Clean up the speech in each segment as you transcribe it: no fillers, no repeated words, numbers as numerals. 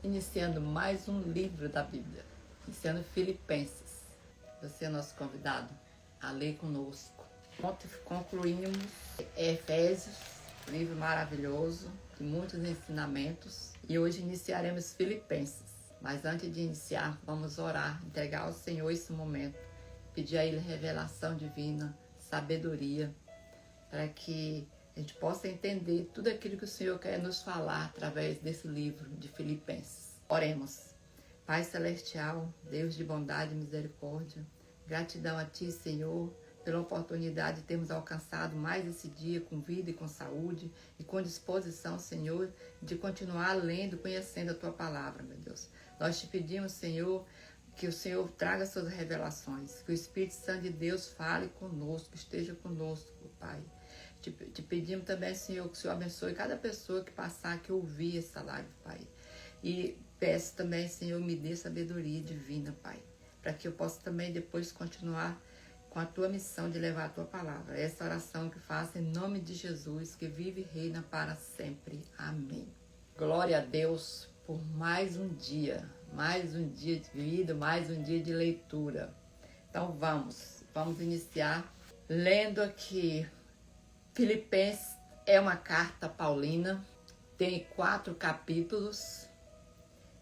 iniciando mais um livro da Bíblia, iniciando Filipenses. Você é nosso convidado a ler conosco. Ontem concluímos Efésios, livro maravilhoso, de muitos ensinamentos, e hoje iniciaremos Filipenses. Mas antes de iniciar, vamos orar, entregar ao Senhor esse momento, pedir a Ele revelação divina, sabedoria, para que a gente possa entender tudo aquilo que o Senhor quer nos falar através desse livro de Filipenses. Oremos. Pai Celestial, Deus de bondade e misericórdia, gratidão a Ti, Senhor, pela oportunidade de termos alcançado mais esse dia com vida e com saúde e com disposição, Senhor, de continuar lendo, conhecendo a Tua palavra, meu Deus. Nós te pedimos, Senhor, que o Senhor traga suas revelações, que o Espírito Santo de Deus fale conosco, esteja conosco, Pai. Te pedimos também, Senhor, que o Senhor abençoe cada pessoa que passar, que ouvir essa live, Pai. E peço também, Senhor, me dê sabedoria divina, Pai, para que eu possa também depois continuar com a Tua missão de levar a Tua palavra. Essa oração que faço em nome de Jesus, que vive e reina para sempre. Amém. Glória a Deus por mais um dia de vida, mais um dia de leitura. Então vamos iniciar lendo aqui. Filipenses é uma carta paulina, tem 4 capítulos,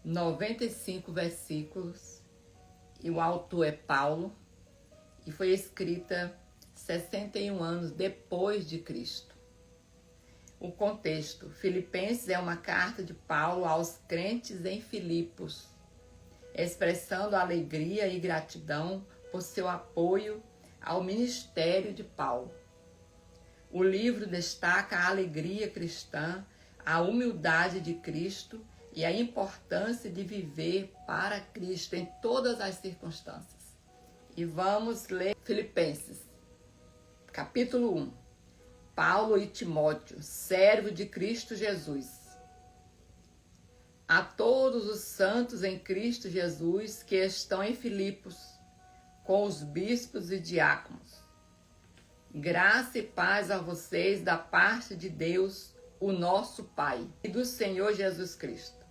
95 versículos, e o autor é Paulo, e foi escrita 61 anos depois de Cristo. O contexto: Filipenses é uma carta de Paulo aos crentes em Filipos, expressando alegria e gratidão por seu apoio ao ministério de Paulo. O livro destaca a alegria cristã, a humildade de Cristo e a importância de viver para Cristo em todas as circunstâncias. E vamos ler Filipenses, capítulo 1. Paulo e Timóteo, servo de Cristo Jesus. A todos os santos em Cristo Jesus que estão em Filipos, com os bispos e diáconos. Graça e paz a vocês da parte de Deus, o nosso Pai, e do Senhor Jesus Cristo.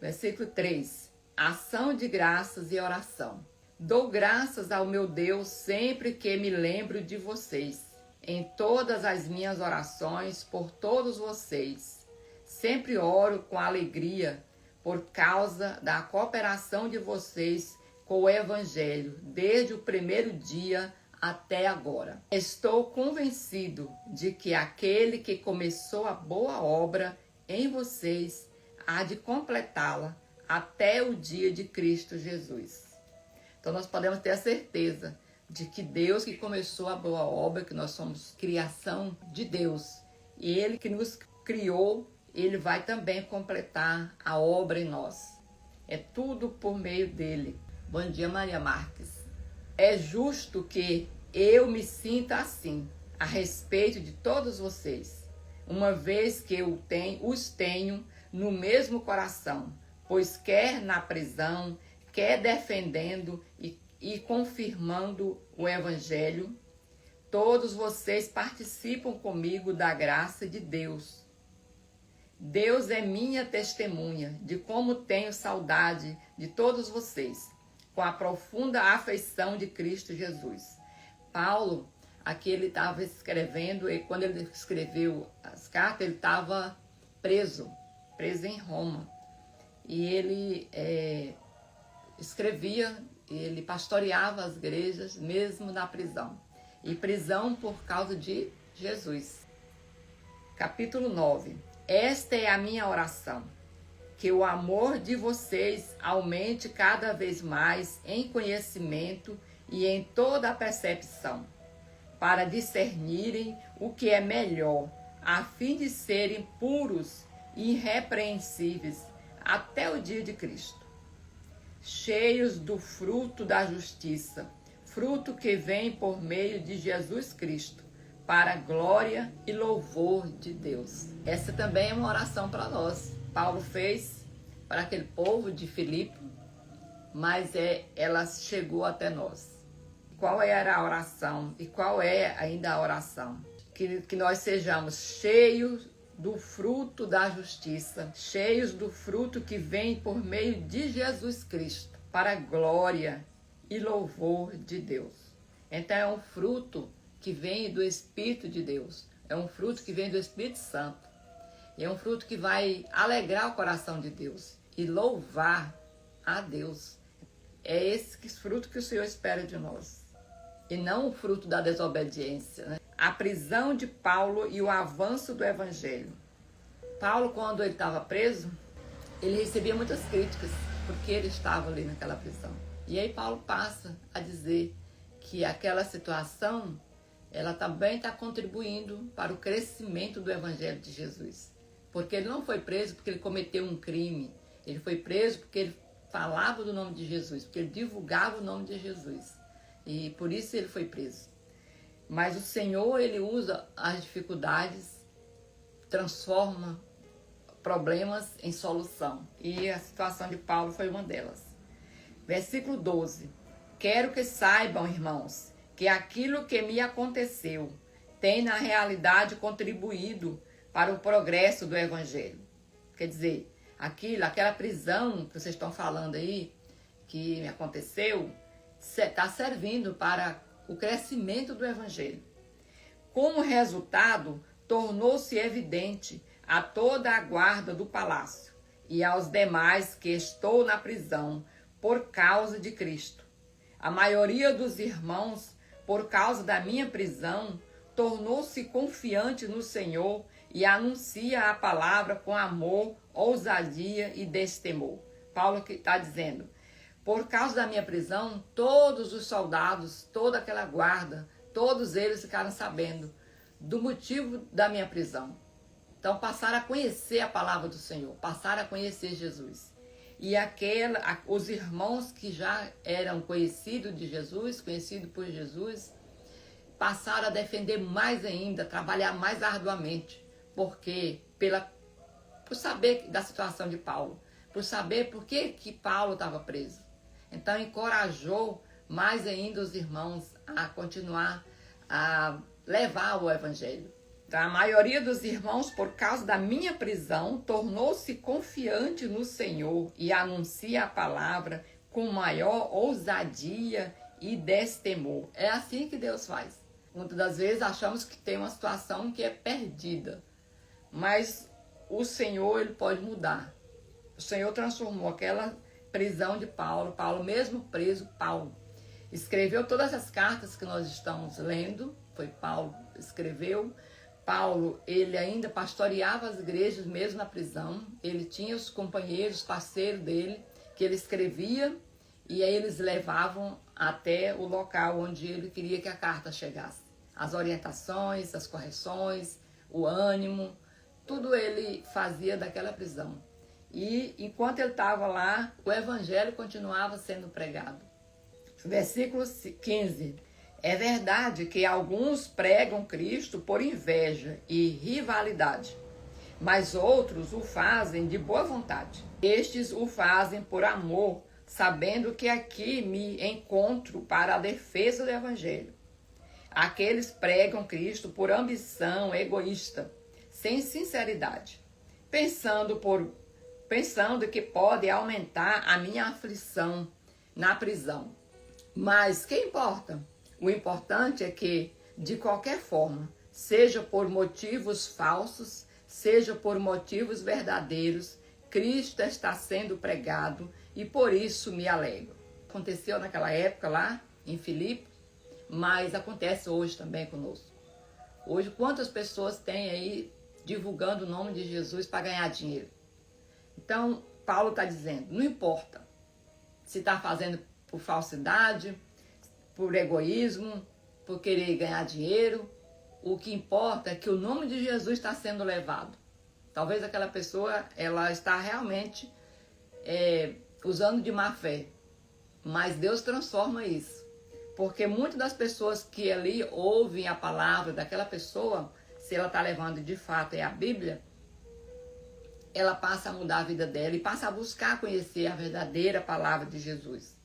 Versículo 3. Ação de graças e oração. Dou graças ao meu Deus sempre que me lembro de vocês, em todas as minhas orações por todos vocês. Sempre oro com alegria por causa da cooperação de vocês com o Evangelho, desde o primeiro dia até agora. Estou convencido de que aquele que começou a boa obra em vocês há de completá-la até o dia de Cristo Jesus. Então nós podemos ter a certeza de que Deus que começou a boa obra, que nós somos criação de Deus, e Ele que nos criou, Ele vai também completar a obra em nós. É tudo por meio dele. Bom dia, Maria Marques. É justo que eu me sinta assim a respeito de todos vocês, uma vez que os tenho no mesmo coração, pois quer na prisão, quer defendendo e confirmando o Evangelho, todos vocês participam comigo da graça de Deus. Deus é minha testemunha de como tenho saudade de todos vocês, com a profunda afeição de Cristo Jesus. Paulo, aqui ele estava escrevendo, e quando ele escreveu as cartas, ele estava preso em Roma. E ele escrevia, ele pastoreava as igrejas, mesmo na prisão. E prisão por causa de Jesus. Capítulo 9. Esta é a minha oração, que o amor de vocês aumente cada vez mais em conhecimento e em toda a percepção, para discernirem o que é melhor, a fim de serem puros e irrepreensíveis até o dia de Cristo, cheios do fruto da justiça, fruto que vem por meio de Jesus Cristo, para a glória e louvor de Deus. Essa também é uma oração para nós. Paulo fez para aquele povo de Filipe, mas ela chegou até nós. Qual era a oração e qual é ainda a oração? Que nós sejamos cheios do fruto da justiça, cheios do fruto que vem por meio de Jesus Cristo, para a glória e louvor de Deus. Então é um fruto que vem do Espírito de Deus, é um fruto que vem do Espírito Santo, é um fruto que vai alegrar o coração de Deus e louvar a Deus. É esse fruto que o Senhor espera de nós, e não o fruto da desobediência, né? A prisão de Paulo e o avanço do Evangelho. Paulo, quando ele estava preso, ele recebia muitas críticas, porque ele estava ali naquela prisão. E aí Paulo passa a dizer que aquela situação, ela também está contribuindo para o crescimento do Evangelho de Jesus. Porque ele não foi preso porque ele cometeu um crime, ele foi preso porque ele falava do nome de Jesus, porque ele divulgava o nome de Jesus. E por isso ele foi preso. Mas o Senhor, ele usa as dificuldades, transforma problemas em solução. E a situação de Paulo foi uma delas. Versículo 12. Quero que saibam, irmãos, que aquilo que me aconteceu tem na realidade contribuído para o progresso do Evangelho. Quer dizer, aquela prisão que vocês estão falando aí, que me aconteceu, está servindo para o crescimento do Evangelho. Como resultado, tornou-se evidente a toda a guarda do palácio e aos demais que estou na prisão por causa de Cristo. A maioria dos irmãos, por causa da minha prisão, tornou-se confiante no Senhor e anuncia a palavra com amor, ousadia e destemor. Paulo que está dizendo, por causa da minha prisão, todos os soldados, toda aquela guarda, todos eles ficaram sabendo do motivo da minha prisão. Então passaram a conhecer a palavra do Senhor, passaram a conhecer Jesus. E os irmãos que já eram conhecidos de Jesus, conhecidos por Jesus, passaram a defender mais ainda, trabalhar mais arduamente, porque por saber da situação de Paulo, por saber por que Paulo estava preso. Então encorajou mais ainda os irmãos a continuar a levar o Evangelho. Então, a maioria dos irmãos, por causa da minha prisão, tornou-se confiante no Senhor e anuncia a palavra com maior ousadia e destemor. É assim que Deus faz. Muitas das vezes achamos que tem uma situação que é perdida, mas o Senhor, ele pode mudar. O Senhor transformou aquela prisão de Paulo, mesmo preso, Paulo escreveu todas as cartas que nós estamos lendo, foi Paulo que escreveu. Paulo, ele ainda pastoreava as igrejas mesmo na prisão, ele tinha os companheiros, parceiros dele, que ele escrevia, e aí eles levavam até o local onde ele queria que a carta chegasse. As orientações, as correções, o ânimo, tudo ele fazia daquela prisão. E enquanto ele estava lá, o Evangelho continuava sendo pregado. Versículo 15. É verdade que alguns pregam Cristo por inveja e rivalidade, mas outros o fazem de boa vontade. Estes o fazem por amor, sabendo que aqui me encontro para a defesa do Evangelho. Aqueles pregam Cristo por ambição egoísta, sem sinceridade, pensando que pode aumentar a minha aflição na prisão. Mas que importa? O importante é que, de qualquer forma, seja por motivos falsos, seja por motivos verdadeiros, Cristo está sendo pregado e por isso me alegro. Aconteceu naquela época lá em Filipe, mas acontece hoje também conosco. Hoje, quantas pessoas têm aí divulgando o nome de Jesus para ganhar dinheiro? Então, Paulo está dizendo, não importa se está fazendo por falsidade, por egoísmo, por querer ganhar dinheiro, o que importa é que o nome de Jesus está sendo levado. Talvez aquela pessoa, ela está realmente usando de má fé, mas Deus transforma isso. Porque muitas das pessoas que ali ouvem a palavra daquela pessoa, se ela está levando de fato a Bíblia, ela passa a mudar a vida dela e passa a buscar conhecer a verdadeira palavra de Jesus.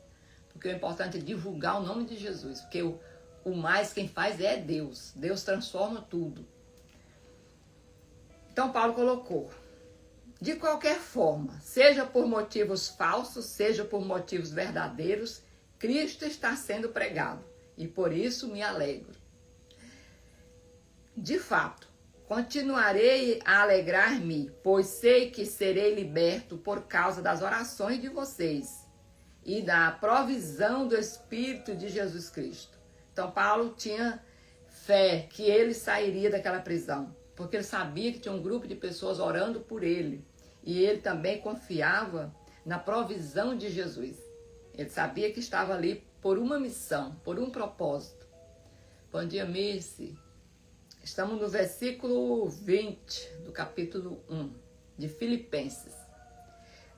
Porque o importante é divulgar o nome de Jesus, porque o mais quem faz é Deus. Deus transforma tudo. Então Paulo colocou: de qualquer forma, seja por motivos falsos, seja por motivos verdadeiros, Cristo está sendo pregado e por isso me alegro. De fato, continuarei a alegrar-me, pois sei que serei liberto por causa das orações de vocês e da provisão do Espírito de Jesus Cristo. Então Paulo tinha fé que ele sairia daquela prisão, porque ele sabia que tinha um grupo de pessoas orando por ele. E ele também confiava na provisão de Jesus. Ele sabia que estava ali por uma missão, por um propósito. Bom dia, Mirce. Estamos no versículo 20 do capítulo 1 de Filipenses.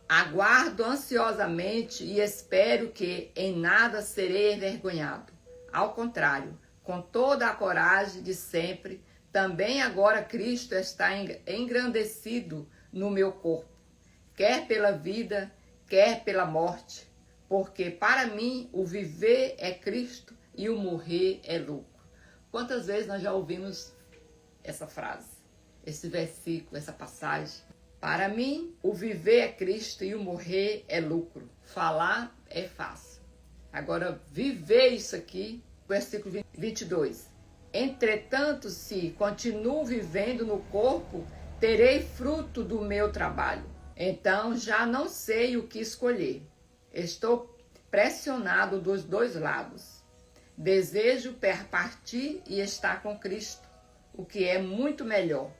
Aguardo ansiosamente e espero que em nada serei envergonhado. Ao contrário, com toda a coragem de sempre, também agora Cristo está engrandecido no meu corpo, quer pela vida, quer pela morte, porque para mim o viver é Cristo e o morrer é lucro. Quantas vezes nós já ouvimos essa frase, esse versículo, essa passagem? Para mim o viver é Cristo e o morrer é lucro. Falar é fácil. Agora viver isso aqui, versículo 22. Entretanto, se continuo vivendo no corpo, terei fruto do meu trabalho. Então já não sei o que escolher. Estou pressionado dos dois lados. Desejo partir e estar com Cristo, o que é muito melhor.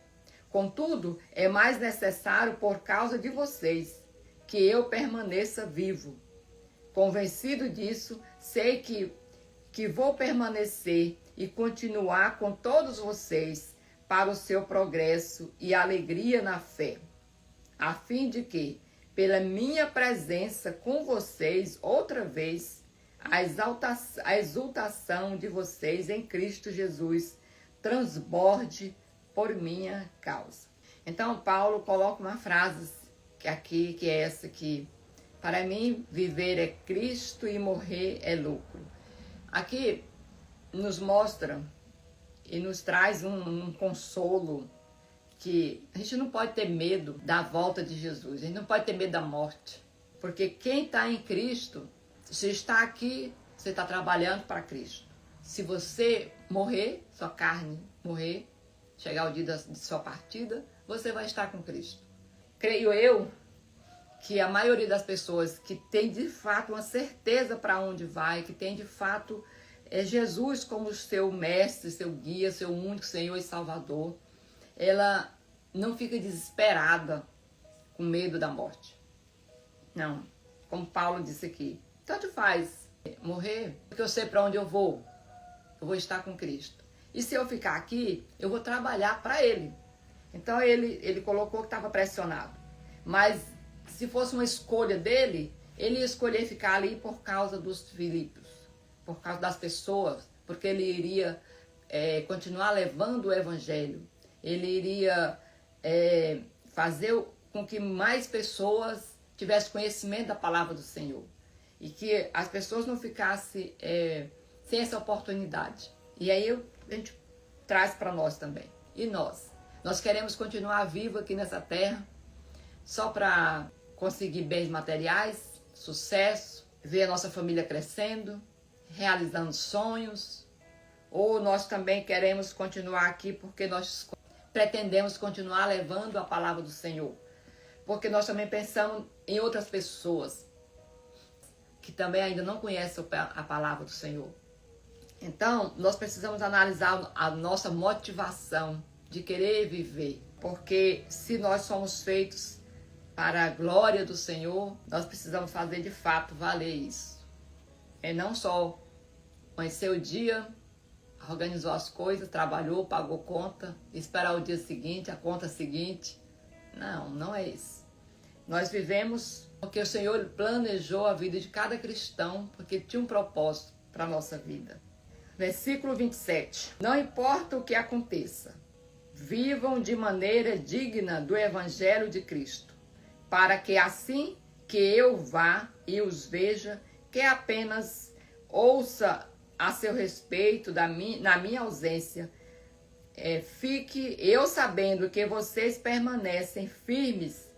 Contudo, é mais necessário por causa de vocês que eu permaneça vivo. Convencido disso, sei que vou permanecer e continuar com todos vocês para o seu progresso e alegria na fé, a fim de que, pela minha presença com vocês outra vez, a exultação de vocês em Cristo Jesus transborde por minha causa. Então Paulo coloca uma frase aqui, que é essa aqui: para mim viver é Cristo e morrer é lucro. Aqui nos mostra e nos traz um consolo, que a gente não pode ter medo da volta de Jesus, a gente não pode ter medo da morte, porque quem está em Cristo, se está aqui, você está trabalhando para Cristo. Se você morrer, sua carne morrer, chegar o dia de sua partida, você vai estar com Cristo. Creio eu que a maioria das pessoas que tem de fato uma certeza para onde vai, que tem de fato Jesus como seu mestre, seu guia, seu único Senhor e Salvador, ela não fica desesperada com medo da morte. Não, como Paulo disse aqui, tanto faz morrer, porque eu sei para onde eu vou estar com Cristo. E se eu ficar aqui, eu vou trabalhar para Ele. Então ele colocou que estava pressionado. Mas se fosse uma escolha dele, ele ia escolher ficar ali por causa dos Filipos, por causa das pessoas, porque ele iria continuar levando o Evangelho. Ele iria fazer com que mais pessoas tivessem conhecimento da palavra do Senhor. E que as pessoas não ficassem sem essa oportunidade. E aí a gente traz para nós também. E nós? Nós queremos continuar vivo aqui nessa terra só para conseguir bens materiais, sucesso, ver a nossa família crescendo, realizando sonhos, ou nós também queremos continuar aqui porque nós pretendemos continuar levando a palavra do Senhor, porque nós também pensamos em outras pessoas que também ainda não conhecem a palavra do Senhor. Então, nós precisamos analisar a nossa motivação de querer viver, porque se nós somos feitos para a glória do Senhor, nós precisamos fazer de fato valer isso. É não só conhecer o dia, organizou as coisas, trabalhou, pagou conta, esperar o dia seguinte, a conta seguinte. Não, não é isso. Nós vivemos porque o Senhor planejou a vida de cada cristão, porque tinha um propósito para a nossa vida. Versículo 27. Não importa o que aconteça, vivam de maneira digna do Evangelho de Cristo, para que assim que eu vá e os veja, que apenas ouça a seu respeito na minha ausência, fique eu sabendo que vocês permanecem firmes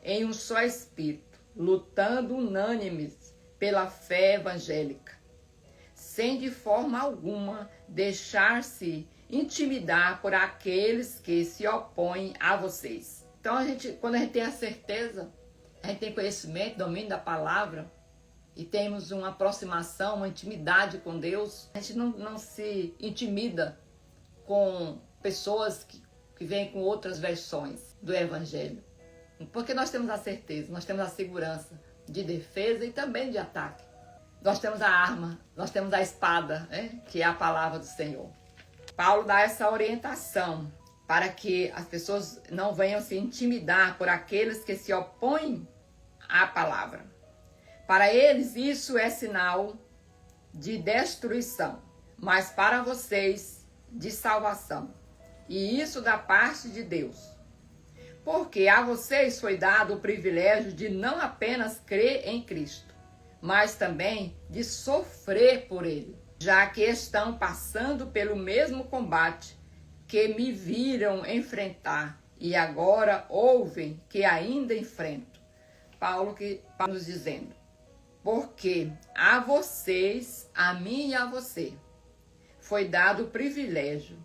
em um só espírito, lutando unânimes pela fé evangélica, sem de forma alguma deixar-se intimidar por aqueles que se opõem a vocês. Então, quando a gente tem a certeza, a gente tem conhecimento, domínio da palavra, e temos uma aproximação, uma intimidade com Deus, a gente não se intimida com pessoas que vêm com outras versões do Evangelho. Porque nós temos a certeza, nós temos a segurança de defesa e também de ataque. Nós temos a arma, nós temos a espada, né? Que é a palavra do Senhor. Paulo dá essa orientação para que as pessoas não venham se intimidar por aqueles que se opõem à palavra. Para eles isso é sinal de destruição, mas para vocês de salvação. E isso da parte de Deus. Porque a vocês foi dado o privilégio de não apenas crer em Cristo, mas também de sofrer por Ele, já que estão passando pelo mesmo combate que me viram enfrentar e agora ouvem que ainda enfrento. Paulo que está nos dizendo, porque a vocês, a mim e a você, foi dado o privilégio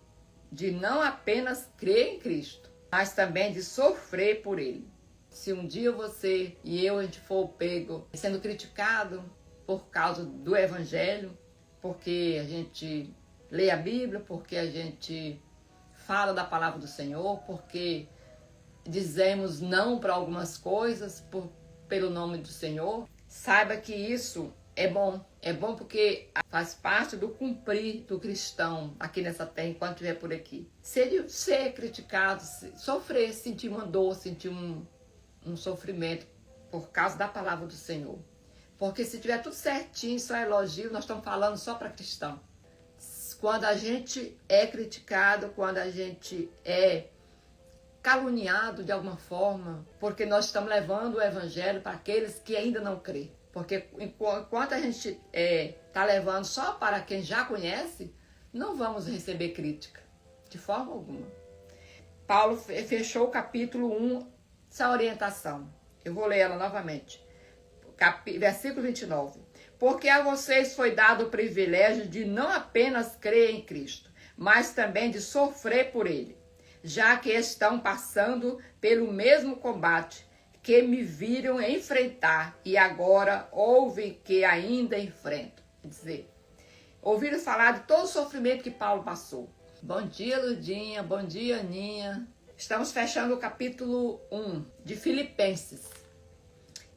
de não apenas crer em Cristo, mas também de sofrer por Ele. Se um dia você e eu a gente for pego sendo criticado por causa do Evangelho, porque a gente lê a Bíblia, porque a gente fala da palavra do Senhor, porque dizemos não para algumas coisas pelo nome do Senhor, saiba que isso é bom. É bom porque faz parte do cumprir do cristão aqui nessa terra, enquanto estiver por aqui. Ser criticado, sofrer, sentir uma dor, sentir um sofrimento por causa da palavra do Senhor. Porque se tiver tudo certinho, só elogio, nós estamos falando só para cristão. Quando a gente é criticado, quando a gente é caluniado de alguma forma, porque nós estamos levando o Evangelho para aqueles que ainda não crê. Porque enquanto a gente está levando só para quem já conhece, não vamos receber crítica, de forma alguma. Paulo fechou o capítulo 1, essa orientação. Eu vou ler ela novamente. Versículo 29. Porque a vocês foi dado o privilégio de não apenas crer em Cristo, mas também de sofrer por Ele, já que estão passando pelo mesmo combate que me viram enfrentar e agora ouvem que ainda enfrento. Quer dizer, ouviram falar de todo o sofrimento que Paulo passou. Bom dia, Ludinha. Bom dia, Aninha. Estamos fechando o capítulo 1 de Filipenses.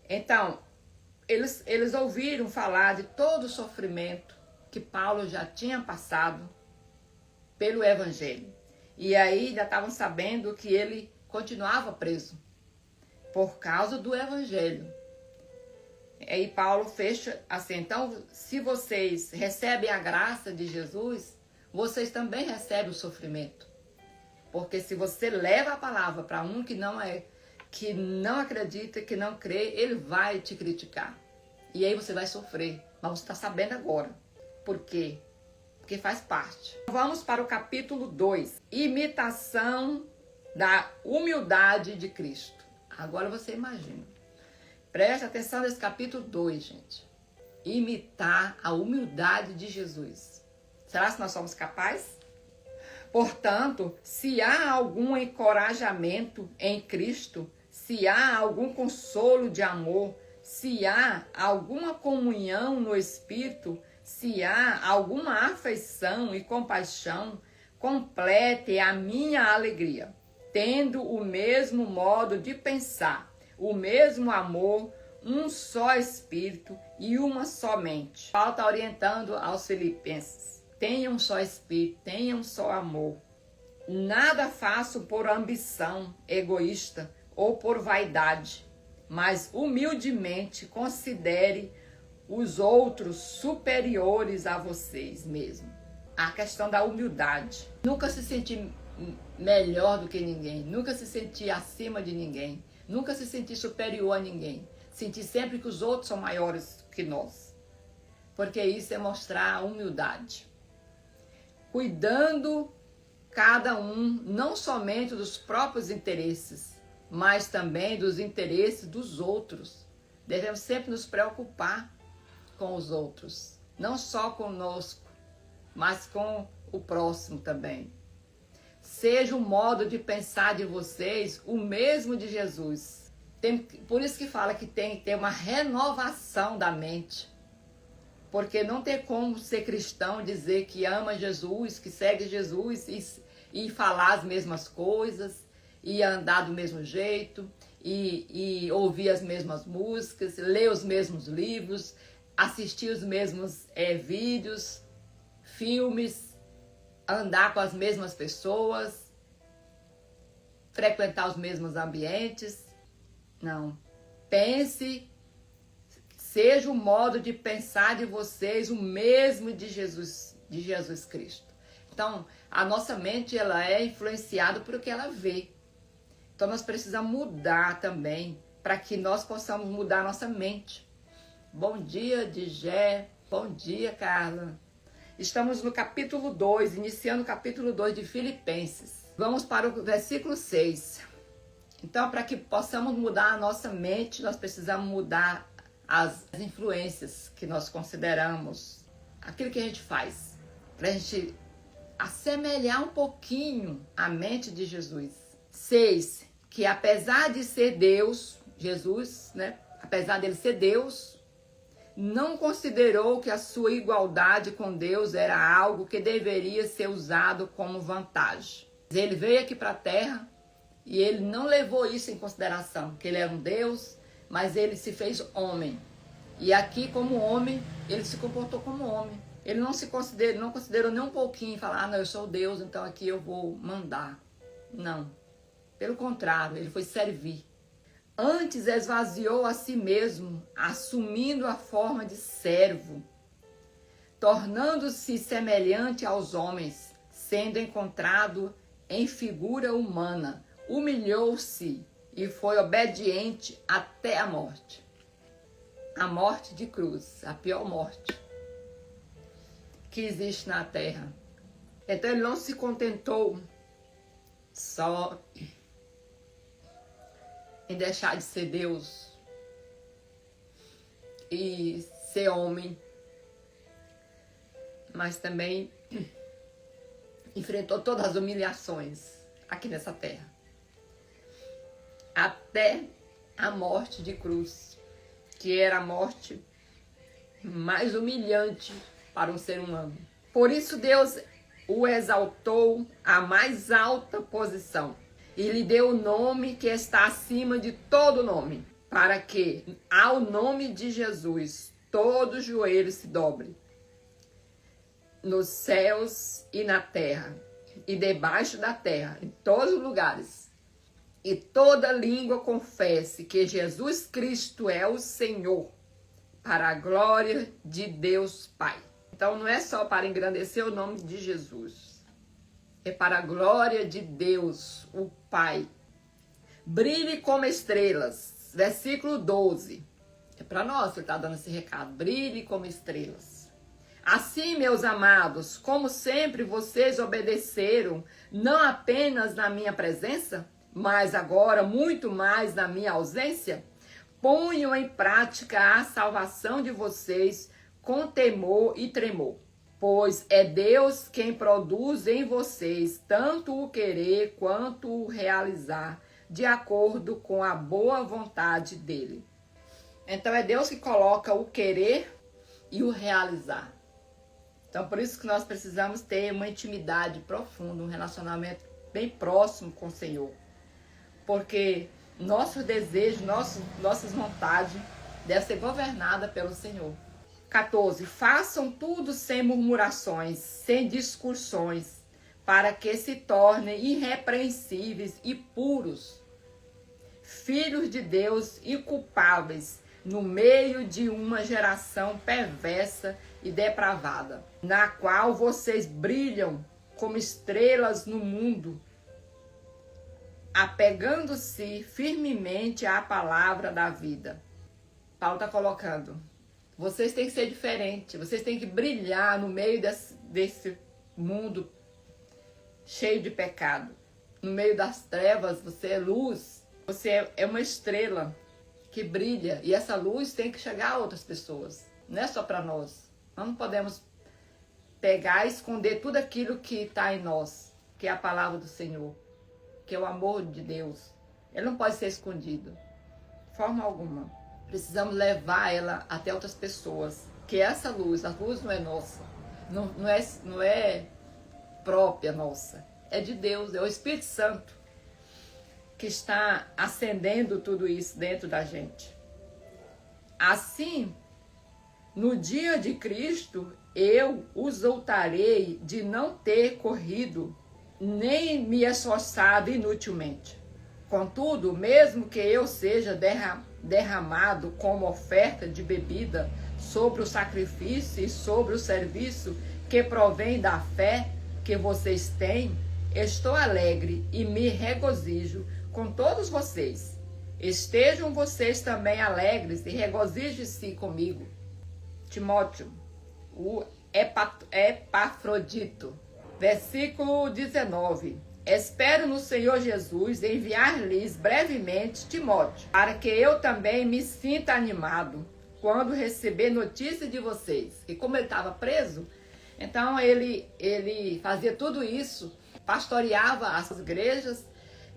Então, eles ouviram falar de todo o sofrimento que Paulo já tinha passado pelo Evangelho. E aí já estavam sabendo que ele continuava preso por causa do Evangelho. E aí Paulo fecha assim, então, se vocês recebem a graça de Jesus, vocês também recebem o sofrimento. Porque se você leva a palavra para um que não acredita, que não crê, ele vai te criticar. E aí você vai sofrer. Mas você está sabendo agora. Por quê? Porque faz parte. Vamos para o capítulo 2. Imitação da humildade de Cristo. Agora você imagina. Preste atenção nesse capítulo 2, gente. Imitar a humildade de Jesus. Será que nós somos capazes? Portanto, se há algum encorajamento em Cristo, se há algum consolo de amor, se há alguma comunhão no Espírito, se há alguma afeição e compaixão, complete a minha alegria, tendo o mesmo modo de pensar, o mesmo amor, um só Espírito e uma só mente. Paulo está orientando aos filipenses. Tenham um só Espírito, tenham um só amor. Nada faço por ambição egoísta ou por vaidade, mas humildemente considere os outros superiores a vocês mesmos. A questão da humildade. Nunca se sentir melhor do que ninguém, nunca se sentir acima de ninguém, nunca se sentir superior a ninguém. Sentir sempre que os outros são maiores que nós. Porque isso é mostrar a humildade. Cuidando cada um não somente dos próprios interesses, mas também dos interesses dos outros. Devemos sempre nos preocupar com os outros, não só conosco, mas com o próximo também. Seja o modo de pensar de vocês o mesmo de Jesus. Por isso que fala que tem que ter uma renovação da mente. Porque não tem como ser cristão dizer que ama Jesus, que segue Jesus e falar as mesmas coisas, e andar do mesmo jeito, e ouvir as mesmas músicas, ler os mesmos livros, assistir os mesmos vídeos, filmes, andar com as mesmas pessoas, frequentar os mesmos ambientes. Não. Pense, seja o modo de pensar de vocês o mesmo de Jesus Cristo. Então, a nossa mente ela é influenciada por o que ela vê. Então, nós precisamos mudar também para que nós possamos mudar a nossa mente. Bom dia, Digé. Bom dia, Carla. Estamos no capítulo 2, iniciando o capítulo 2 de Filipenses. Vamos para o versículo 6. Então, para que possamos mudar a nossa mente, nós precisamos mudar as influências que nós consideramos, aquilo que a gente faz, para a gente assemelhar um pouquinho a mente de Jesus. 6. Que apesar de ser Deus, Jesus, né? Apesar dele ser Deus, não considerou que a sua igualdade com Deus era algo que deveria ser usado como vantagem. Ele veio aqui para a Terra e ele não levou isso em consideração, que ele era um Deus, mas ele se fez homem. E aqui, como homem, ele se comportou como homem. Ele não considerou nem um pouquinho, falar, não, eu sou Deus, então aqui eu vou mandar. Não. Pelo contrário, ele foi servir. Antes esvaziou a si mesmo, assumindo a forma de servo, tornando-se semelhante aos homens, sendo encontrado em figura humana, humilhou-se e foi obediente até a morte. A morte de cruz, a pior morte que existe na terra. Então ele não se contentou só em deixar de ser Deus e ser homem, mas também enfrentou todas as humilhações aqui nessa terra, até a morte de cruz, que era a morte mais humilhante para um ser humano. Por isso Deus o exaltou à mais alta posição e lhe deu o nome que está acima de todo nome, para que ao nome de Jesus todo joelho se dobre, nos céus e na terra, e debaixo da terra, em todos os lugares, e toda língua confesse que Jesus Cristo é o Senhor, para a glória de Deus Pai. Então não é só para engrandecer o nome de Jesus, é para a glória de Deus, o Pai. Brilhe como estrelas. Versículo 12. É para nós que ele está dando esse recado. Brilhe como estrelas. Assim, meus amados, como sempre vocês obedeceram, não apenas na minha presença, mas agora muito mais na minha ausência, ponham em prática a salvação de vocês com temor e tremor. Pois é Deus quem produz em vocês tanto o querer quanto o realizar, de acordo com a boa vontade dele. Então é Deus que coloca o querer e o realizar. Então por isso que nós precisamos ter uma intimidade profunda, um relacionamento bem próximo com o Senhor. Porque nosso desejo, nossas vontades devem ser governadas pelo Senhor. 14. Façam tudo sem murmurações, sem discussões, para que se tornem irrepreensíveis e puros, filhos de Deus inculpáveis, no meio de uma geração perversa e depravada, na qual vocês brilham como estrelas no mundo, apegando-se firmemente à palavra da vida. Paulo está colocando, vocês têm que ser diferentes, vocês têm que brilhar no meio desse mundo cheio de pecado. No meio das trevas, você é luz, você é uma estrela que brilha. E essa luz tem que chegar a outras pessoas, não é só para nós. Nós não podemos pegar e esconder tudo aquilo que está em nós, que é a palavra do Senhor, que é o amor de Deus. Ele não pode ser escondido, de forma alguma. Precisamos levar ela até outras pessoas, que essa luz, a luz não é nossa, não é própria nossa, é de Deus, é o Espírito Santo que está acendendo tudo isso dentro da gente. Assim, no dia de Cristo, eu os exaltarei de não ter corrido, nem me esforçado inutilmente. Contudo, mesmo que eu seja derramado como oferta de bebida sobre o sacrifício e sobre o serviço que provém da fé que vocês têm, estou alegre e me regozijo com todos vocês. Estejam vocês também alegres e regozijem-se comigo. Timóteo, o Epafrodito. Versículo 19. Espero no Senhor Jesus enviar-lhes brevemente Timóteo, para que eu também me sinta animado quando receber notícia de vocês. E como ele estava preso, então ele fazia tudo isso, pastoreava as igrejas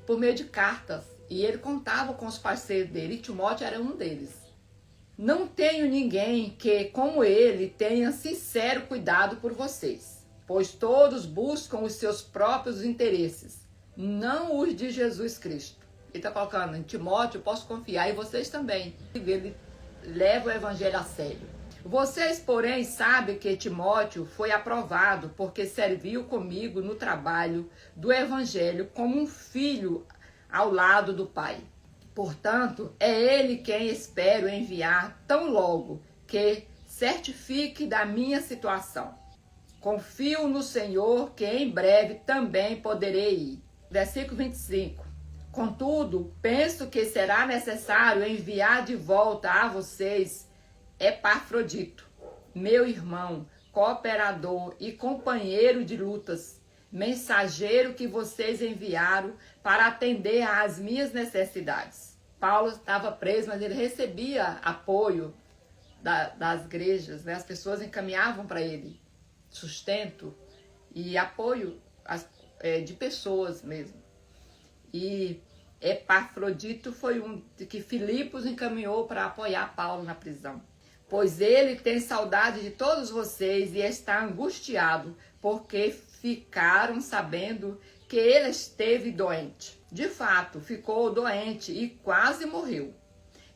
por meio de cartas. E ele contava com os parceiros dele, e Timóteo era um deles. Não tenho ninguém que, como ele, tenha sincero cuidado por vocês, pois todos buscam os seus próprios interesses, não os de Jesus Cristo. Ele está colocando em Timóteo, eu posso confiar, e vocês também. Ele leva o evangelho a sério. Vocês, porém, sabem que Timóteo foi aprovado porque serviu comigo no trabalho do evangelho como um filho ao lado do pai. Portanto, é ele quem espero enviar tão logo que certifique da minha situação. Confio no Senhor que em breve também poderei ir. Versículo 25. Contudo, penso que será necessário enviar de volta a vocês Epafrodito, meu irmão, cooperador e companheiro de lutas, mensageiro que vocês enviaram para atender às minhas necessidades. Paulo estava preso, mas ele recebia apoio das igrejas, né? As pessoas encaminhavam para ele sustento e apoio de pessoas mesmo. E Epafrodito foi um que Filipos encaminhou para apoiar Paulo na prisão. Pois ele tem saudade de todos vocês e está angustiado, porque ficaram sabendo que ele esteve doente. De fato, ficou doente e quase morreu.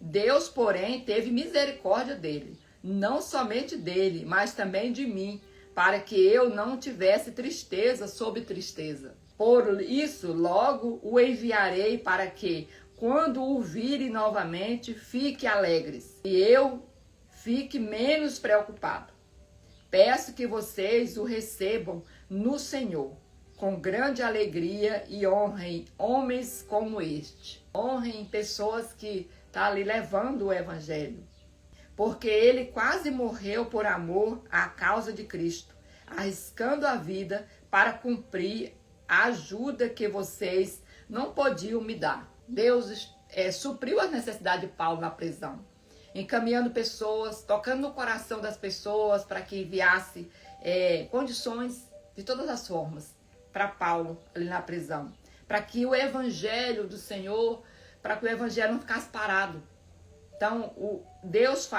Deus, porém, teve misericórdia dele, não somente dele, mas também de mim, para que eu não tivesse tristeza sobre tristeza. Por isso, logo o enviarei para que, quando o virem novamente, fique alegres, e eu fique menos preocupado. Peço que vocês o recebam no Senhor, com grande alegria, e honrem homens como este. Honrem pessoas que estão ali levando o evangelho. Porque ele quase morreu por amor à causa de Cristo, arriscando a vida para cumprir a ajuda que vocês não podiam me dar. Deus supriu as necessidades de Paulo na prisão, encaminhando pessoas, tocando no coração das pessoas para que enviasse condições de todas as formas para Paulo ali na prisão, para que o evangelho do Senhor, para que o evangelho não ficasse parado. Então, Deus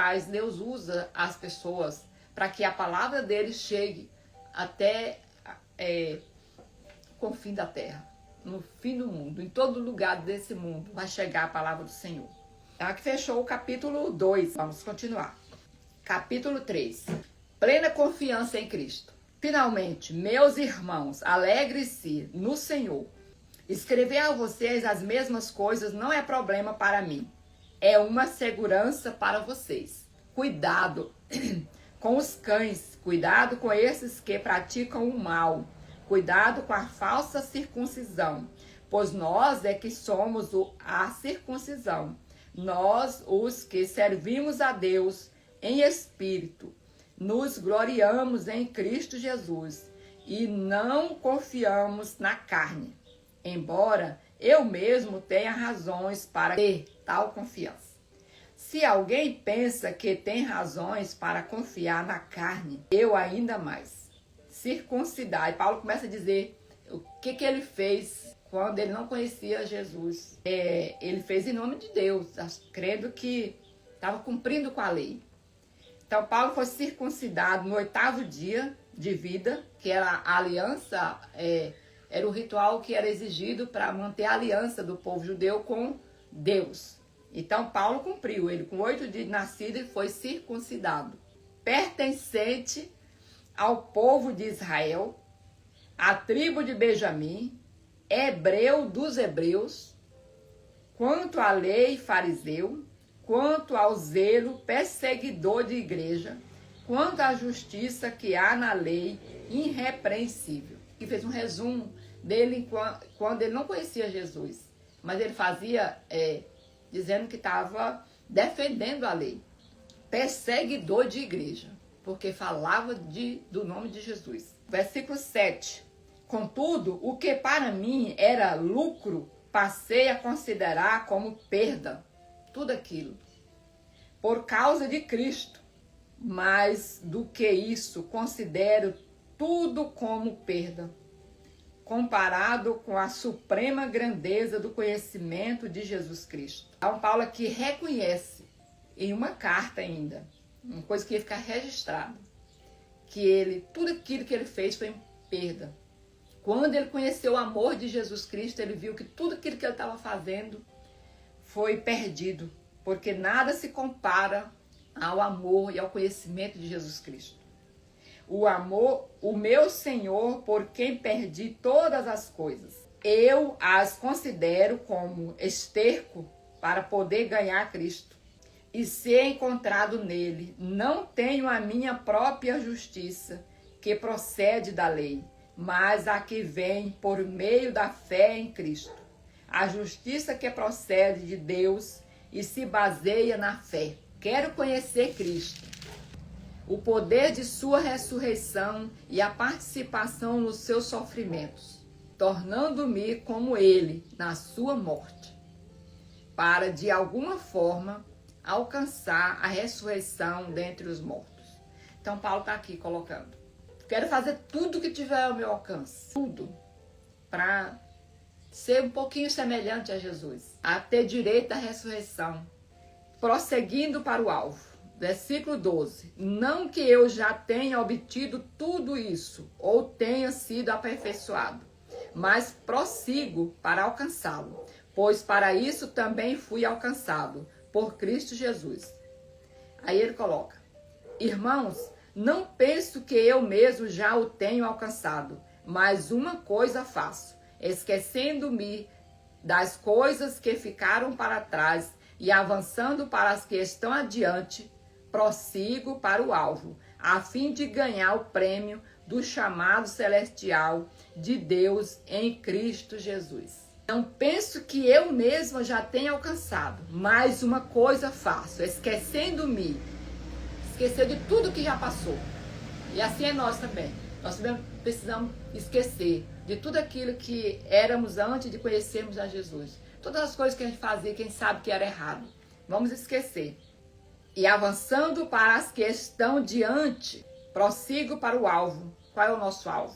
usa as pessoas para que a palavra dele chegue até o fim da terra, no fim do mundo, em todo lugar desse mundo vai chegar a palavra do Senhor. Aqui fechou o capítulo 2, vamos continuar. Capítulo 3, plena confiança em Cristo. Finalmente, meus irmãos, alegre-se no Senhor. Escrever a vocês as mesmas coisas não é problema para mim. É uma segurança para vocês. Cuidado com os cães, cuidado com esses que praticam o mal. Cuidado com a falsa circuncisão, pois nós é que somos a circuncisão. Nós, os que servimos a Deus em espírito, nos gloriamos em Cristo Jesus e não confiamos na carne, embora eu mesmo tenha razões para ter tal confiança. Se alguém pensa que tem razões para confiar na carne, eu ainda mais. Circuncidar. E Paulo começa a dizer o que ele fez quando ele não conhecia Jesus. Ele fez em nome de Deus, crendo que estava cumprindo com a lei. Então Paulo foi circuncidado no 8º dia de vida, que era a aliança, era o ritual que era exigido para manter a aliança do povo judeu com Deus. Então Paulo cumpriu, ele com 8 dias de nascido ele foi circuncidado. Pertencente ao povo de Israel, à tribo de Benjamim, hebreu dos hebreus, quanto à lei fariseu, quanto ao zelo perseguidor de igreja, quanto à justiça que há na lei irrepreensível. E fez um resumo dele quando ele não conhecia Jesus, mas ele fazia dizendo que estava defendendo a lei. Perseguidor de igreja, porque falava do nome de Jesus. Versículo 7. Contudo, o que para mim era lucro, passei a considerar como perda. Tudo aquilo. Por causa de Cristo. Mais do que isso, considero tudo como perda, comparado com a suprema grandeza do conhecimento de Jesus Cristo. Então, Paulo aqui reconhece, em uma carta ainda, uma coisa que ia ficar registrada, que tudo aquilo que ele fez foi perda. Quando ele conheceu o amor de Jesus Cristo, ele viu que tudo aquilo que ele estava fazendo foi perdido, porque nada se compara ao amor e ao conhecimento de Jesus Cristo. O amor, o meu Senhor, por quem perdi todas as coisas. Eu as considero como esterco para poder ganhar Cristo e ser encontrado nele. Não tenho a minha própria justiça, que procede da lei, mas a que vem por meio da fé em Cristo. A justiça que procede de Deus e se baseia na fé. Quero conhecer Cristo, o poder de sua ressurreição e a participação nos seus sofrimentos, tornando-me como ele na sua morte, para de alguma forma alcançar a ressurreição dentre os mortos. Então Paulo está aqui colocando: quero fazer tudo que tiver ao meu alcance, tudo, para ser um pouquinho semelhante a Jesus, a ter direito à ressurreição, prosseguindo para o alvo. Versículo 12. Não que eu já tenha obtido tudo isso, ou tenha sido aperfeiçoado, mas prossigo para alcançá-lo, pois para isso também fui alcançado, por Cristo Jesus. Aí ele coloca: irmãos, não penso que eu mesmo já o tenho alcançado, mas uma coisa faço, esquecendo-me das coisas que ficaram para trás e avançando para as que estão adiante, prossigo para o alvo, a fim de ganhar o prêmio do chamado celestial de Deus em Cristo Jesus. Não penso que eu mesma já tenha alcançado, mas uma coisa faço, esquecendo-me, esquecer de tudo que já passou. E assim é nós também. Nós também precisamos esquecer de tudo aquilo que éramos antes de conhecermos a Jesus. Todas as coisas que a gente fazia, quem sabe que era errado. Vamos esquecer. E avançando para as que estão diante, prossigo para o alvo. Qual é o nosso alvo?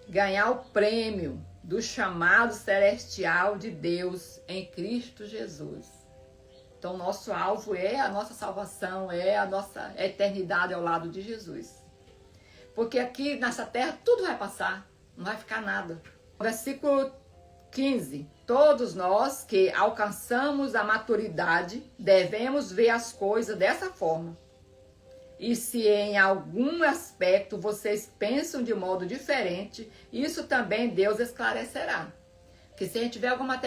Ganhar o prêmio do chamado celestial de Deus em Cristo Jesus. Então, nosso alvo é a nossa salvação, é a nossa eternidade ao lado de Jesus. Porque aqui nessa terra tudo vai passar, não vai ficar nada. Versículo 15. Todos nós que alcançamos a maturidade devemos ver as coisas dessa forma. E se em algum aspecto vocês pensam de modo diferente, isso também Deus esclarecerá. Porque se a gente tiver alguma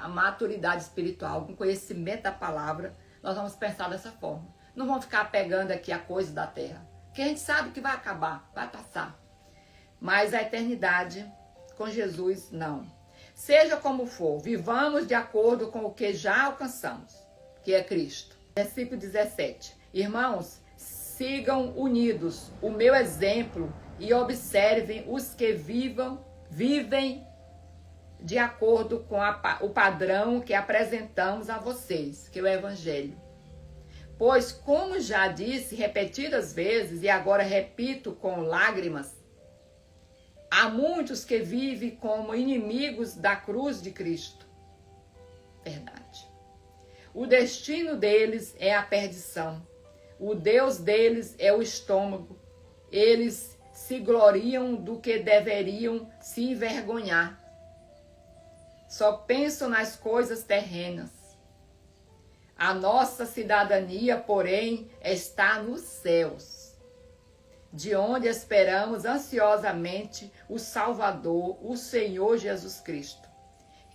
maturidade espiritual, algum conhecimento da palavra, nós vamos pensar dessa forma. Não vamos ficar pegando aqui a coisa da terra. Porque a gente sabe que vai acabar, vai passar. Mas a eternidade com Jesus, não. Seja como for, vivamos de acordo com o que já alcançamos, que é Cristo. Versículo 17. Irmãos, sigam unidos o meu exemplo e observem os que vivem de acordo com o padrão que apresentamos a vocês, que é o Evangelho. Pois, como já disse repetidas vezes, e agora repito com lágrimas, há muitos que vivem como inimigos da cruz de Cristo. Verdade. O destino deles é a perdição. O Deus deles é o estômago. Eles se gloriam do que deveriam se envergonhar. Só pensam nas coisas terrenas. A nossa cidadania, porém, está nos céus, de onde esperamos ansiosamente o Salvador, o Senhor Jesus Cristo,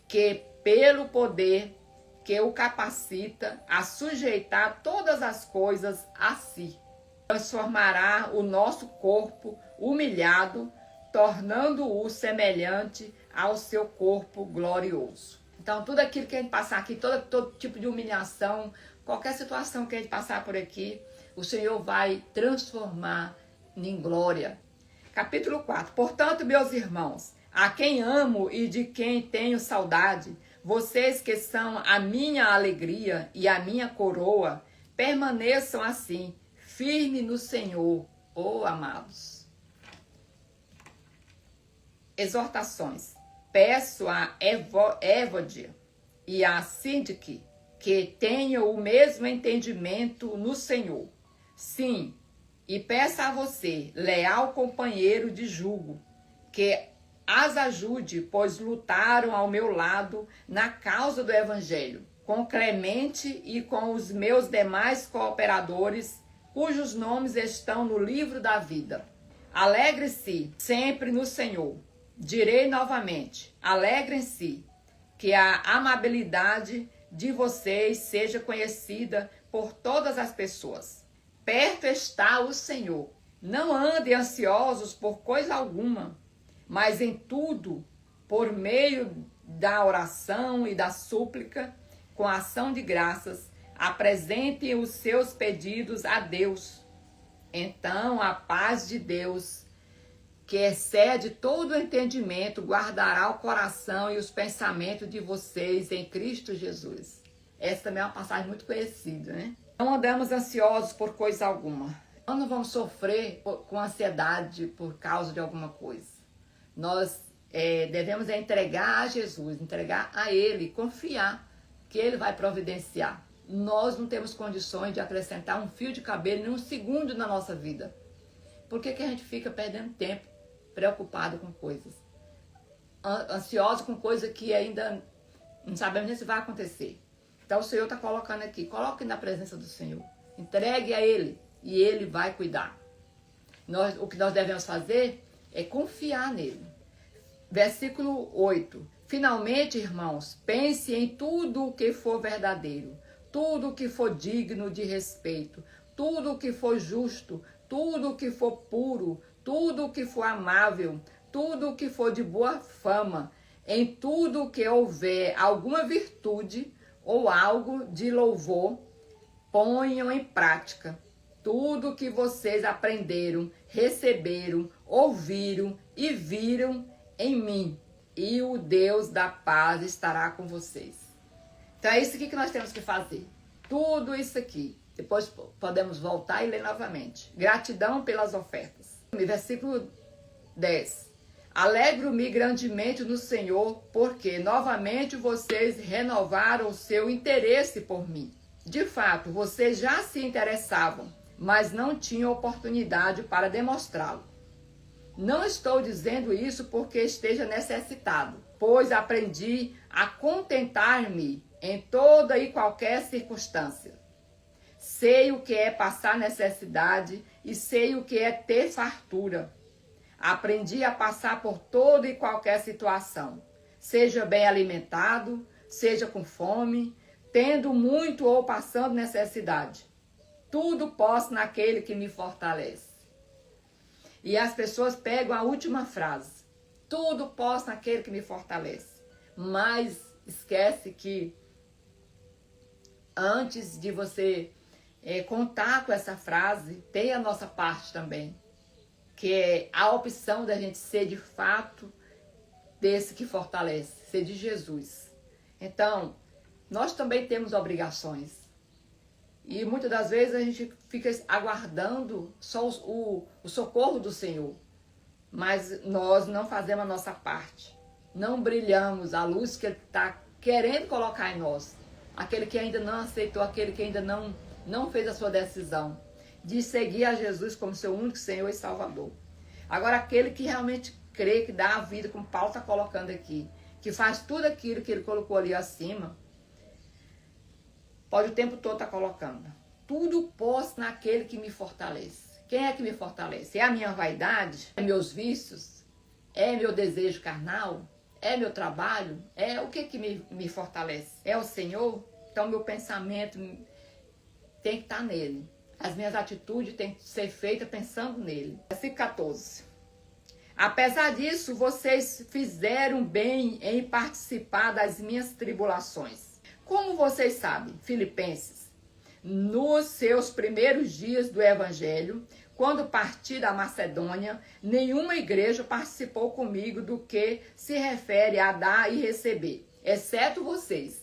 que pelo poder que o capacita a sujeitar todas as coisas a si, transformará o nosso corpo humilhado, tornando-o semelhante ao seu corpo glorioso. Então, tudo aquilo que a gente passar aqui, todo tipo de humilhação, qualquer situação que a gente passar por aqui, o Senhor vai transformar em glória. Capítulo 4. Portanto, meus irmãos, a quem amo e de quem tenho saudade, vocês que são a minha alegria e a minha coroa, permaneçam assim, firme no Senhor, ó amados. Exortações. Peço a Évode e a Síndique que tenham o mesmo entendimento no Senhor. Sim, e peço a você, leal companheiro de jugo, que as ajude, pois lutaram ao meu lado na causa do Evangelho, com Clemente e com os meus demais cooperadores, cujos nomes estão no livro da vida. Alegre-se sempre no Senhor. Direi novamente, alegrem-se, que a amabilidade de vocês seja conhecida por todas as pessoas. Perto está o Senhor. Não andem ansiosos por coisa alguma, mas em tudo, por meio da oração e da súplica, com ação de graças, apresentem os seus pedidos a Deus. Então a paz de Deus, que excede todo o entendimento, guardará o coração e os pensamentos de vocês em Cristo Jesus. Essa também é uma passagem muito conhecida, né? Não andamos ansiosos por coisa alguma. Nós não vamos sofrer com ansiedade por causa de alguma coisa. Nós devemos entregar a Jesus, entregar a Ele, confiar que Ele vai providenciar. Nós não temos condições de acrescentar um fio de cabelo em um segundo na nossa vida. Por que a gente fica perdendo tempo? Preocupado com coisas, ansioso com coisa que ainda não sabemos nem se vai acontecer. Então o Senhor está colocando aqui, coloque na presença do Senhor, entregue a Ele e Ele vai cuidar. O que nós devemos fazer é confiar nele. Versículo 8. Finalmente, irmãos, pense em tudo o que for verdadeiro, tudo o que for digno de respeito, tudo o que for justo, tudo o que for puro, tudo o que for amável, tudo o que for de boa fama, em tudo o que houver alguma virtude ou algo de louvor, ponham em prática tudo o que vocês aprenderam, receberam, ouviram e viram em mim, e o Deus da paz estará com vocês. Então é isso aqui que nós temos que fazer. Tudo isso aqui. Depois podemos voltar e ler novamente. Gratidão pelas ofertas. Versículo 10. Alegro-me grandemente no Senhor, porque novamente vocês renovaram o seu interesse por mim. De fato, vocês já se interessavam, mas não tinham oportunidade para demonstrá-lo. Não estou dizendo isso porque esteja necessitado, pois aprendi a contentar-me em toda e qualquer circunstância. Sei o que é passar necessidade e sei o que é ter fartura. Aprendi a passar por toda e qualquer situação, seja bem alimentado, seja com fome, tendo muito ou passando necessidade. Tudo posso naquele que me fortalece. E as pessoas pegam a última frase. Tudo posso naquele que me fortalece. Mas esquece que antes de você contar com essa frase, tem a nossa parte também. que é a opção da gente ser de fato desse que fortalece, ser de Jesus. Então, nós também temos obrigações. E muitas das vezes a gente fica aguardando só o socorro do Senhor. Mas nós não fazemos a nossa parte. Não brilhamos a luz que Ele está querendo colocar em nós. Aquele que ainda não aceitou, aquele que ainda não fez a sua decisão de seguir a Jesus como seu único Senhor e Salvador. Agora, aquele que realmente crê, que dá a vida, como Paulo está colocando aqui, que faz tudo aquilo que ele colocou ali acima, pode o tempo todo estar colocando. Tudo posso naquele que me fortalece. Quem é que me fortalece? É a minha vaidade? É meus vícios? É meu desejo carnal? É meu trabalho? É o que me fortalece? É o Senhor? Então meu pensamento tem que estar nele. As minhas atitudes têm que ser feitas pensando nele. Versículo 14. Apesar disso, vocês fizeram bem em participar das minhas tribulações. Como vocês sabem, Filipenses, nos seus primeiros dias do Evangelho, quando parti da Macedônia, nenhuma igreja participou comigo do que se refere a dar e receber, exceto vocês.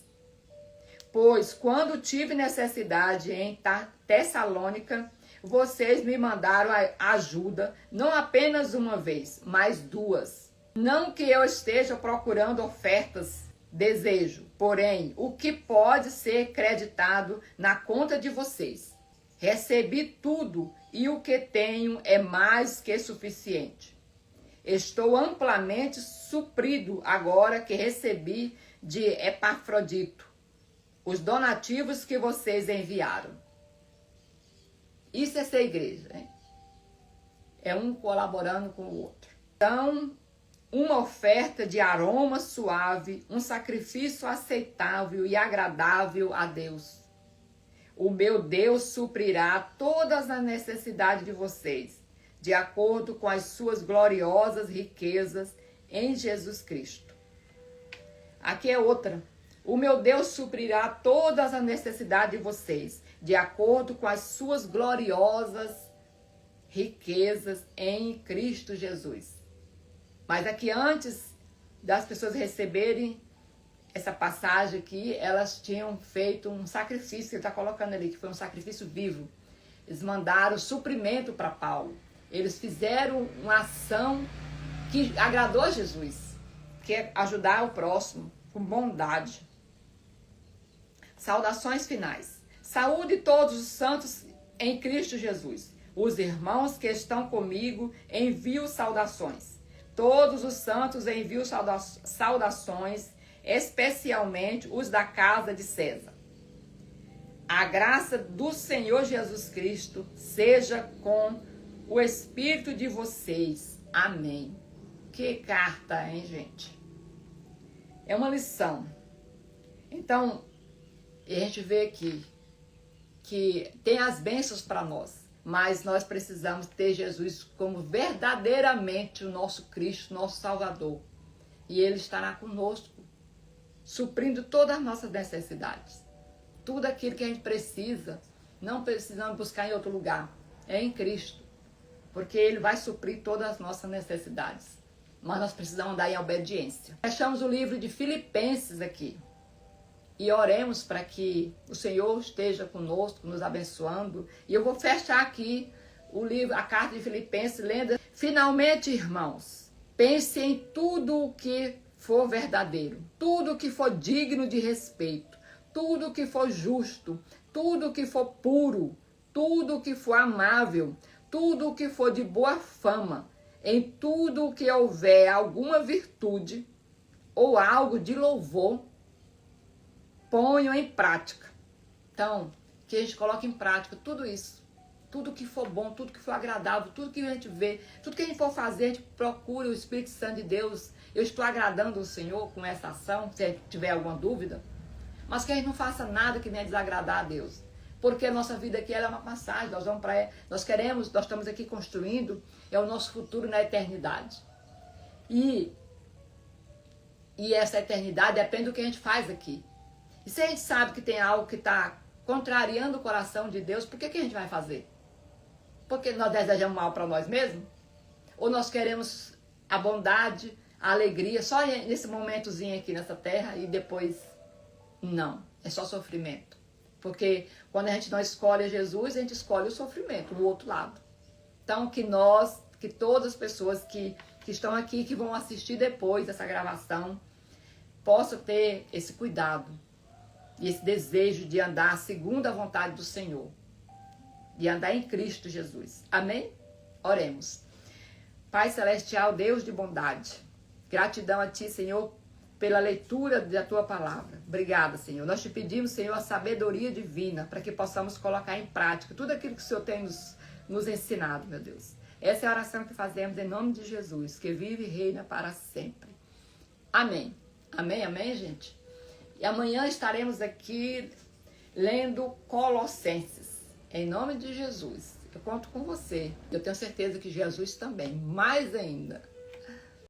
Pois quando tive necessidade em Tessalônica, vocês me mandaram ajuda, não apenas uma vez, mas duas. Não que eu esteja procurando ofertas, desejo, porém, o que pode ser creditado na conta de vocês. Recebi tudo e o que tenho é mais que suficiente. Estou amplamente suprido agora que recebi de Epafrodito os donativos que vocês enviaram. Isso é ser igreja, hein? É um colaborando com o outro. Então, uma oferta de aroma suave, um sacrifício aceitável e agradável a Deus. O meu Deus suprirá todas as necessidades de vocês, de acordo com as suas gloriosas riquezas em Jesus Cristo. Aqui é outra. O meu Deus suprirá todas as necessidades de vocês, de acordo com as suas gloriosas riquezas em Cristo Jesus. Mas aqui antes das pessoas receberem essa passagem aqui, elas tinham feito um sacrifício, ele está colocando ali, que foi um sacrifício vivo. Eles mandaram suprimento para Paulo. Eles fizeram uma ação que agradou a Jesus, que é ajudar o próximo com bondade. Saudações finais. Saúde todos os santos em Cristo Jesus. Os irmãos que estão comigo envio saudações. Todos os santos envio saudações, especialmente os da casa de César. A graça do Senhor Jesus Cristo seja com o espírito de vocês. Amém. Que carta, hein, gente? É uma lição. Então, a gente vê aqui que tem as bênçãos para nós, mas nós precisamos ter Jesus como verdadeiramente o nosso Cristo, nosso Salvador. E Ele estará conosco, suprindo todas as nossas necessidades. Tudo aquilo que a gente precisa, não precisamos buscar em outro lugar, é em Cristo. Porque Ele vai suprir todas as nossas necessidades. Mas nós precisamos andar em obediência. Fechamos o livro de Filipenses aqui. E oremos para que o Senhor esteja conosco, nos abençoando. E eu vou fechar aqui o livro, a carta de Filipenses, lendo. Finalmente, irmãos, pense em tudo o que for verdadeiro, tudo o que for digno de respeito, tudo o que for justo, tudo o que for puro, tudo o que for amável, tudo o que for de boa fama, em tudo o que houver alguma virtude ou algo de louvor, ponham em prática. Então, que a gente coloque em prática tudo isso. Tudo que for bom, tudo que for agradável, tudo que a gente vê, tudo que a gente for fazer, a gente procure o Espírito Santo de Deus. Eu estou agradando o Senhor com essa ação, se a gente tiver alguma dúvida. Mas que a gente não faça nada que venha desagradar a Deus. Porque a nossa vida aqui ela é uma passagem, nós estamos aqui construindo, é o nosso futuro na eternidade. E essa eternidade depende do que a gente faz aqui. E se a gente sabe que tem algo que está contrariando o coração de Deus, por que a gente vai fazer? Porque nós desejamos mal para nós mesmos? Ou nós queremos a bondade, a alegria, só nesse momentozinho aqui nessa terra e depois não, é só sofrimento. Porque quando a gente não escolhe Jesus, a gente escolhe o sofrimento, o outro lado. Então que todas as pessoas que estão aqui, que vão assistir depois dessa gravação, possam ter esse cuidado e esse desejo de andar segundo a vontade do Senhor. De andar em Cristo Jesus. Amém? Oremos. Pai Celestial, Deus de bondade, gratidão a Ti, Senhor, pela leitura da Tua palavra. Obrigada, Senhor. Nós te pedimos, Senhor, a sabedoria divina para que possamos colocar em prática tudo aquilo que o Senhor tem nos ensinado, meu Deus. Essa é a oração que fazemos em nome de Jesus, que vive e reina para sempre. Amém. Amém, amém, gente? E amanhã estaremos aqui lendo Colossenses. Em nome de Jesus. Eu conto com você. Eu tenho certeza que Jesus também. Mais ainda.